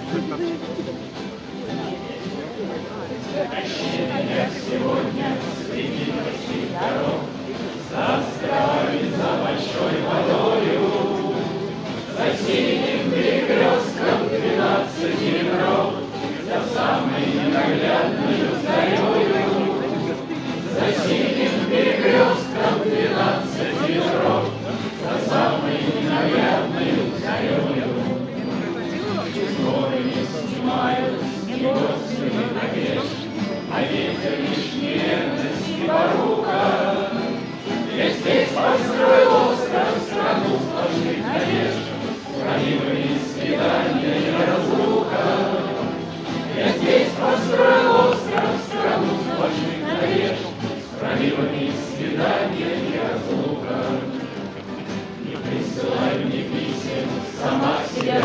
Тащи меня сегодня среди больших дорог, за островами, за большой водою, за синим перекрестком 12 миров, за самой ненаглядною зарею, за синим перекрестком 12 миров, за самой ненаглядною зарею. Горы не снимают и Господи навеш, а ветер лишь неверность и порука. Я здесь построил остров, страну сплошных надежд, хранимые свидания и разлука. Я здесь построил остров, страну сплошных надежд, хранимые свидания и разлука. Не присылай мне писем, сама себя